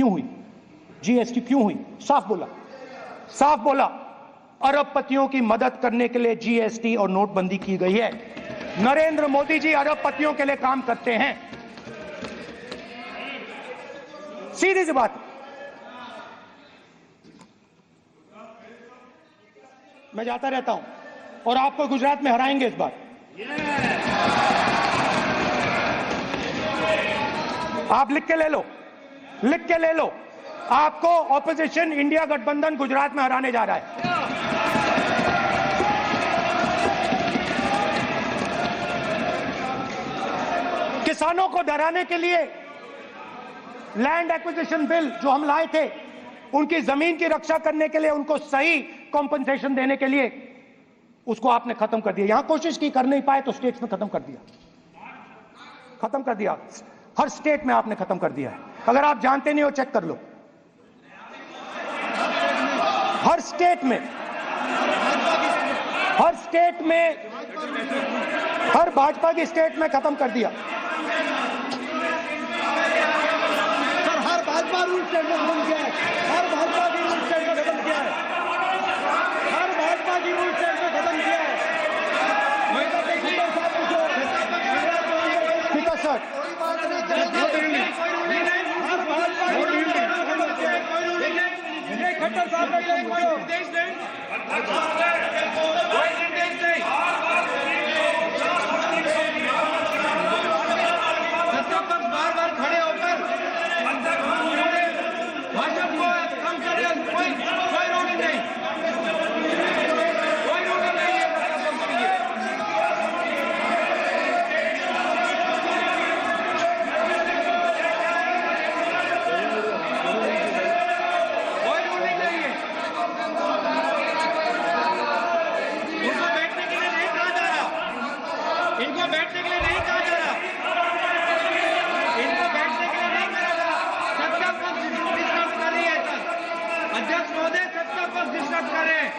क्यों हुई? जीएसटी क्यों हुई? साफ बोला, साफ बोला। अरबपतियों की मदद करने के लिए जीएसटी और नोटबंदी की गई है। नरेंद्र मोदी जी अरबपतियों के लिए काम करते हैं। सीधी सी बात। मैं जाता रहता हूं और आपको गुजरात में हराएंगे इस बार। आप लिख के ले लो, लिख के ले लो। आपको ऑपोजिशन इंडिया गठबंधन गुजरात में हराने जा रहा है। किसानों को डराने के लिए लैंड एक्विजिशन बिल जो हम लाए थे, उनकी जमीन की रक्षा करने के लिए, उनको सही कॉम्पनसेशन देने के लिए, उसको आपने खत्म कर दिया। यहां कोशिश की, कर नहीं पाए तो स्टेट्स में खत्म कर दिया, खत्म कर दिया। हर स्टेट में आपने खत्म कर दिया है। अगर आप जानते नहीं हो चेक कर लो। हर स्टेट में, हर स्टेट में, हर भाजपा की स्टेट में खत्म कर दिया। सर हर भाजपा रूल स्टेट में खत्म किया है, हर भाजपा की रूल स्टेट में खत्म किया है, हर भाजपा की रूल स्टेट में खत्म किया है। स्पीकर सर, खट्टर साहब का निर्देश बार-बार खड़े होकर भाजपा को कम कर रहे हैं। कोई रूलिंग नहीं, कोई रूलिंग नहीं है। कोई रूलिंग नहीं है। इनको बैठने के लिए नहीं कहा जा रहा, इनको बैठने के लिए नहीं कहा जा रहा, इनको बैठने के लिए नहीं कहा जा रहा। सबका पक्ष डिस्टर्ब कर रही है सर। अध्यक्ष महोदय सबका पक्ष डिस्टर्ब कर रहे हैं,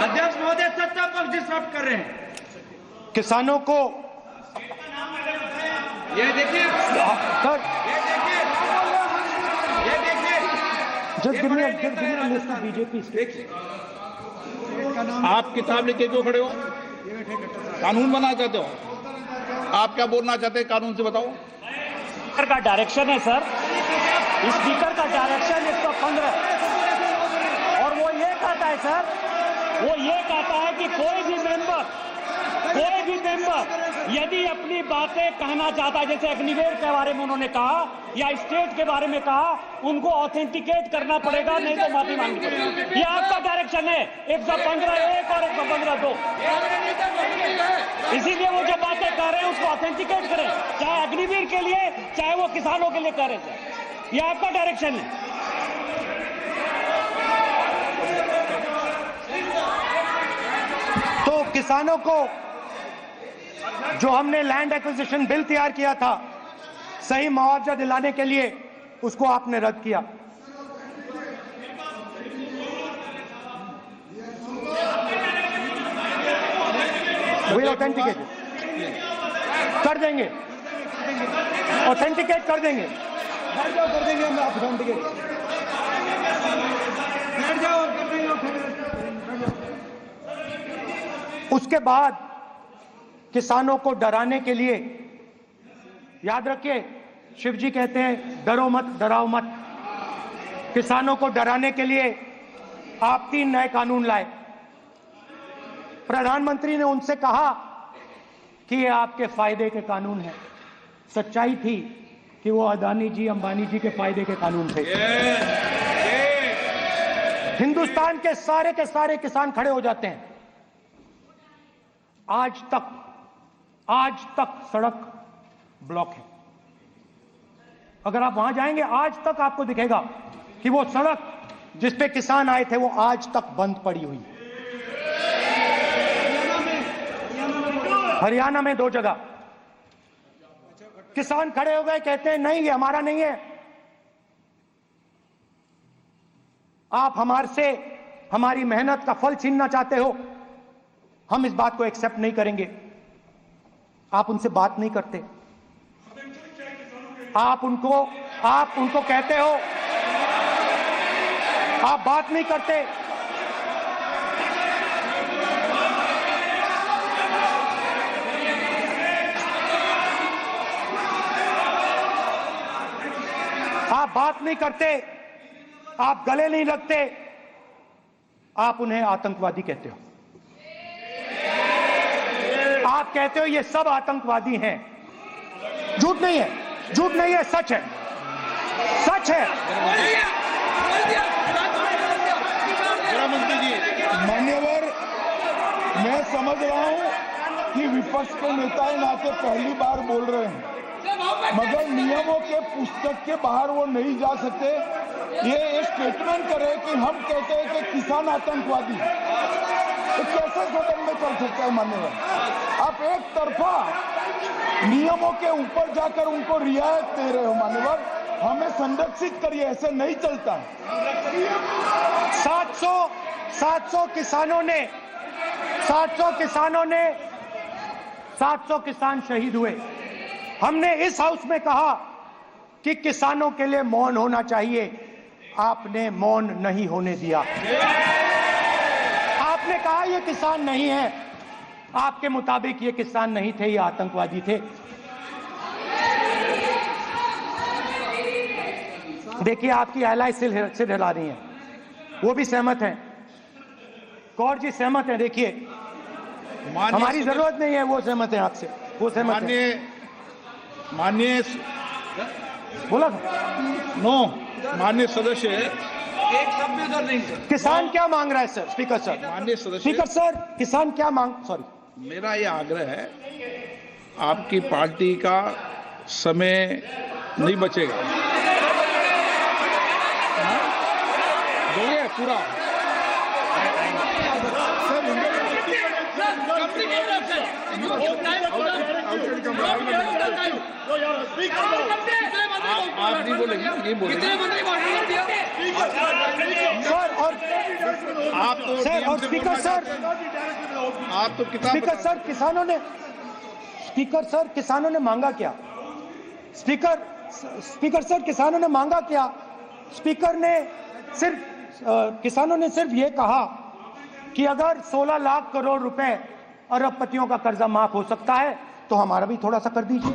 अध्यक्ष महोदय सबका पक्ष डिस्टर्ब कर रहे हैं। किसानों को ये देखिए सर, ये देखिए ये देखिए just give me a list of BJP states. आप किताब लेके क्यों खड़े हो? कानून बनाना चाहते हो? आप क्या बोलना चाहते हैं? कानून से बताओ। स्पीकर का डायरेक्शन है सर, स्पीकर का डायरेक्शन 115, और वो ये कहता है सर, वो ये कहता है कि कोई भी मेंबर यदि अपनी बातें कहना चाहता है, जैसे अग्निवीर के बारे में उन्होंने कहा या स्टेट के बारे में कहा, उनको ऑथेंटिकेट करना पड़ेगा, नहीं तो माफी मांगनी पड़ेगी। ये आपका डायरेक्शन है 115(1) और 115(2). इसीलिए वो जो बातें कह रहे हैं उसको ऑथेंटिकेट करें, चाहे अग्निवीर के लिए चाहे वो किसानों के लिए कह रहे हैं। ये आपका डायरेक्शन है। तो किसानों को जो हमने लैंड एक्विजिशन बिल तैयार किया था सही मुआवजा दिलाने के लिए, उसको आपने रद्द किया। वही ऑथेंटिकेट कर देंगे, ऑथेंटिकेट कर देंगे, कर देंगे हम ऑथेंटिकेट, बैठ जाओ और कर देंगे ऑथेंटिकेट। उसके बाद किसानों को डराने के लिए, याद रखिए शिव जी कहते हैं डरो मत डराओ मत, किसानों को डराने के लिए आप 3 नए कानून लाए। प्रधानमंत्री ने उनसे कहा कि ये आपके फायदे के कानून हैं। सच्चाई थी कि वो अदानी जी अंबानी जी के फायदे के कानून थे। हिंदुस्तान के सारे किसान खड़े हो जाते हैं। आज तक सड़क ब्लॉक है। अगर आप वहां जाएंगे आज तक आपको दिखेगा कि वो सड़क जिस पे किसान आए थे वो आज तक बंद पड़ी हुई है। हरियाणा में 2 जगह किसान खड़े हो गए, कहते हैं नहीं ये हमारा नहीं है। आप हमारे हमारी मेहनत का फल छीनना चाहते हो, हम इस बात को एक्सेप्ट नहीं करेंगे। आप उनसे बात नहीं करते, आप उनको आप उनको कहते हो, आप बात नहीं करते। आप बात नहीं करते, आप गले नहीं लगते, आप उन्हें आतंकवादी कहते हो। आप कहते हो ये सब आतंकवादी हैं। झूठ नहीं है, झूठ नहीं है, सच है, सच है। गृहमंत्री जी, मान्यवर, मैं समझ रहा हूं कि विपक्ष के नेता है नाते पहली बार बोल रहे हैं, मगर नियमों के पुस्तक के बाहर वो नहीं जा सकते। ये एक स्टेटमेंट करे कि हम कहते हैं कि किसान आतंकवादी, तो कैसे सदन में चल सकता है मान्यवर? आप एक तरफा नियमों के ऊपर जाकर उनको रियायत दे रहे हो मान्यवर। हमें संरक्षित करिए, ऐसे नहीं चलता। 700 किसान शहीद हुए। हमने इस हाउस में कहा कि किसानों के लिए मौन होना चाहिए, आपने मौन नहीं होने दिया। आपने कहा ये किसान नहीं है, आपके मुताबिक ये किसान नहीं थे, ये आतंकवादी थे। देखिए आपकी एलाई सिर हिला रही हैं, वो भी सहमत हैं, कौर जी सहमत हैं। देखिए हमारी जरूरत नहीं है, वो सहमत हैं आपसे, वो सहमत हैं। माननीय बोला नो, माननीय सदस्य, एक शब्द उधर नहीं सर। किसान क्या मांग रहा है सर? स्पीकर सर, माननीय सदस्य, स्पीकर सर, किसान क्या मांग, सॉरी, मेरा ये आग्रह है, आपकी पार्टी का समय नहीं बचेगा। दोगे पूरा? आप नहीं बोलेंगे, ये बोलेंगे सर। और आप तो सर, और स्पीकर सर, आप तो किताब स्पीकर सर, किसानों ने मांगा क्या? स्पीकर सर, किसानों ने मांगा क्या? स्पीकर ने सिर्फ किसानों ने सिर्फ ये कहा कि अगर 16 लाख करोड़ रुपए अरबपतियों का कर्जा माफ हो सकता है तो हमारा भी थोड़ा सा कर दीजिए।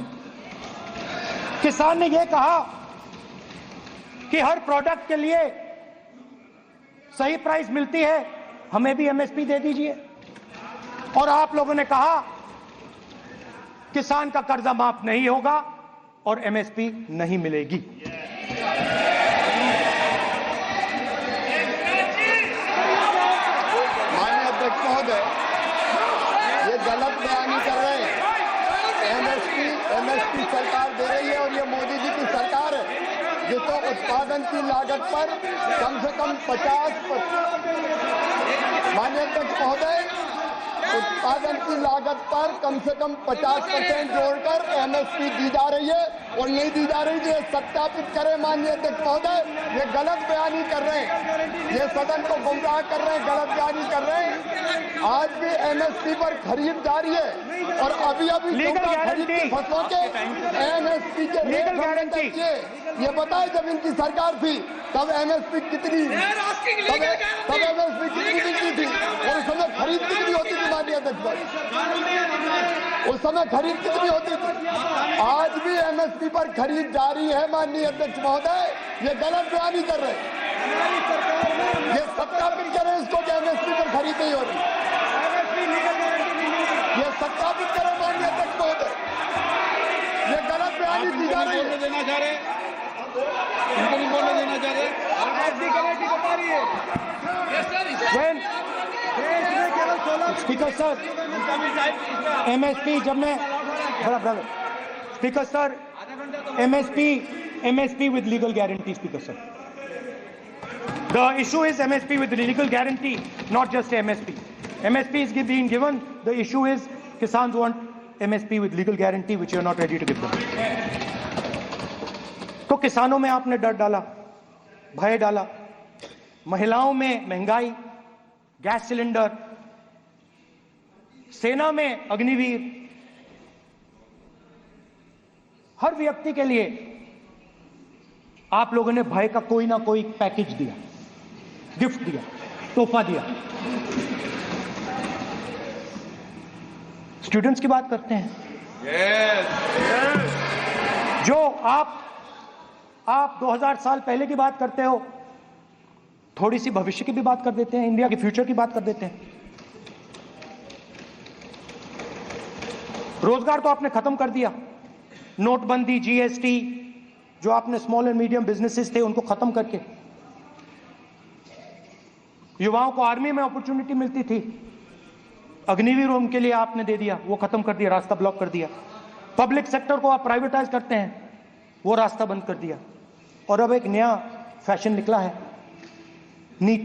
किसान ने यह कहा कि हर प्रोडक्ट के लिए सही प्राइस मिलती है, हमें भी एमएसपी दे दीजिए। और आप लोगों ने कहा किसान का कर्जा माफ नहीं होगा और एमएसपी नहीं मिलेगी। माननीय अध्यक्ष महोदय, ये गलत बयानी कर रहे हैं। एमएसपी सरकार दे रही है और ये मोदी जी की सरकार है जिसको उत्पादन की लागत पर कम से कम 50%, माननीय अध्यक्ष महोदय, उत्पादन की लागत पर कम से कम 50% जोड़कर एमएसपी दी जा रही है और नहीं दी जा रही। ये सत्यापित करें माननीय अध्यक्ष महोदय, ये गलत बयानी कर रहे हैं, ये सदन को गुमराह कर रहे हैं, गलत बयानी कर रहे हैं। आज भी एमएसपी पर खरीद जारी है और अभी खरीद की फसलों के एमएसपी के लीगल गारंटी, ये बताए जब इनकी सरकार थी तब एमएसपी कितनी, तब एमएसपी कितनी मिलती थी और उस समय खरीद कितनी होती थी माननीय अध्यक्ष, उस समय खरीद कितनी होती थी? आज भी एमएसपी पर खरीद जारी है माननीय अध्यक्ष महोदय, ये गलत बयानी कर रहे हैं। ये सत्यापित करें इसको कि एमएसपी पर खरीद नहीं हो रही, ये सत्यापित करें माननीय अध्यक्ष महोदय, ये गलत बयानी दी जा रही है। देना चाह रहे, इनको नहीं बोलने देना चाह रहे। स्पीकर सर, एमएसपी जब मैं speaker sir, MSP with legal guarantee, speaker sir, the issue is MSP with legal guarantee, not just MSP. MSP is being given, the issue is Kisans want MSP with legal guarantee which you are not ready to give them. तो किसानों में आपने डर डाला, भय डाला, महिलाओं में महंगाई, गैस सिलेंडर, सेना में अग्निवीर, हर व्यक्ति के लिए आप लोगों ने भय का कोई ना कोई पैकेज दिया, गिफ्ट दिया, तोहफा दिया। स्टूडेंट्स की बात करते हैं। जो आप 2000 साल पहले की बात करते हो, थोड़ी सी भविष्य की भी बात कर देते हैं, इंडिया के फ्यूचर की बात कर देते हैं। रोजगार तो आपने खत्म कर दिया, नोटबंदी, जीएसटी, जो आपने स्मॉल एंड मीडियम बिजनेसेस थे उनको खत्म करके। युवाओं को आर्मी में अपॉर्चुनिटी मिलती थी, अग्निवीर उनके लिए आपने दे दिया, वो खत्म कर दिया, रास्ता ब्लॉक कर दिया। पब्लिक सेक्टर को आप प्राइवेटाइज करते हैं, वो रास्ता बंद कर दिया। और अब एक नया फैशन निकला है, नीट।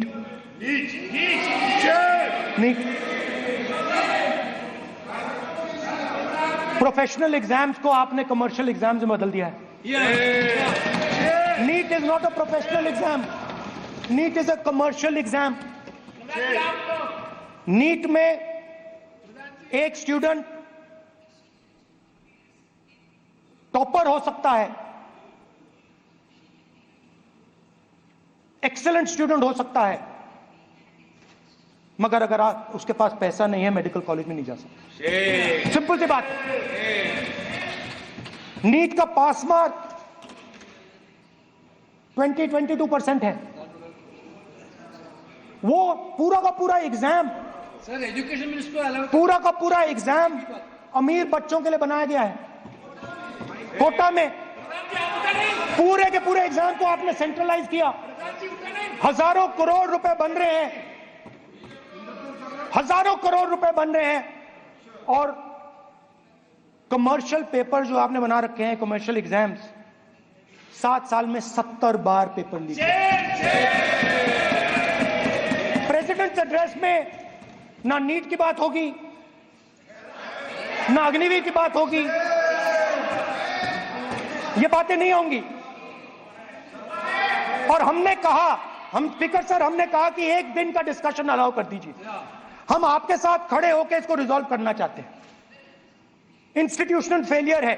प्रोफेशनल एग्जाम्स को आपने कमर्शियल एग्जाम्स में बदल दिया है। NEET is not a professional exam, NEET is a commercial exam. NEET में एक स्टूडेंट टॉपर हो सकता है, एक्सीलेंट स्टूडेंट हो सकता है, मगर अगर उसके पास पैसा नहीं है, मेडिकल कॉलेज में नहीं जा सकता। सिंपल सी बात। नीट का पास मार्क 22% है। वो पूरा का पूरा एग्जाम, सर एजुकेशन मिनिस्टर पूरा का पूरा एग्जाम अमीर बच्चों के लिए बनाया गया है। कोटा में पूरे के पूरे एग्जाम को आपने सेंट्रलाइज किया। हजारों करोड़ रुपए बन रहे हैं, हजारों करोड़ रुपए बन रहे हैं। और कमर्शियल पेपर जो आपने बना रखे हैं, कमर्शियल एग्जाम्स, 7 साल में 70 बार पेपर लीक। प्रेसिडेंट्स एड्रेस में ना नीट की बात होगी, ना अग्निवीर की बात होगी, ये बातें नहीं होंगी। और हमने कहा, हम स्पीकर सर, हमने कहा कि एक दिन का डिस्कशन अलाउ कर दीजिए। हम आपके साथ खड़े होकर इसको रिजॉल्व करना चाहते हैं। इंस्टीट्यूशनल फेलियर है,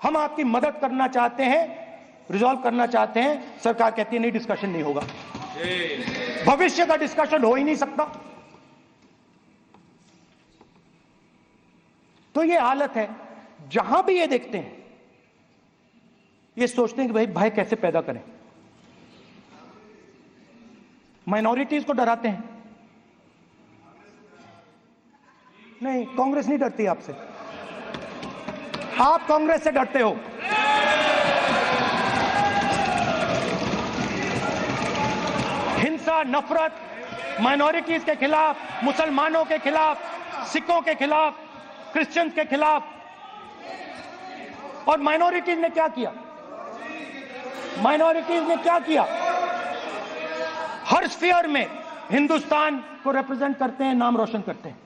हम आपकी मदद करना चाहते हैं, रिजॉल्व करना चाहते हैं। सरकार कहती है नहीं, डिस्कशन नहीं होगा, भविष्य का डिस्कशन हो ही नहीं सकता। तो ये हालत है। जहां भी ये देखते हैं, ये सोचते हैं कि भाई भय कैसे पैदा करें, माइनॉरिटीज को डराते हैं। नहीं, कांग्रेस नहीं डरती आपसे, आप कांग्रेस से डरते हो। हिंसा, नफरत माइनॉरिटीज के खिलाफ, मुसलमानों के खिलाफ, सिखों के खिलाफ, क्रिश्चियंस के खिलाफ। और माइनॉरिटीज ने क्या किया? माइनॉरिटीज ने क्या किया? हर स्फीयर में हिंदुस्तान को रिप्रेजेंट करते हैं, नाम रोशन करते हैं।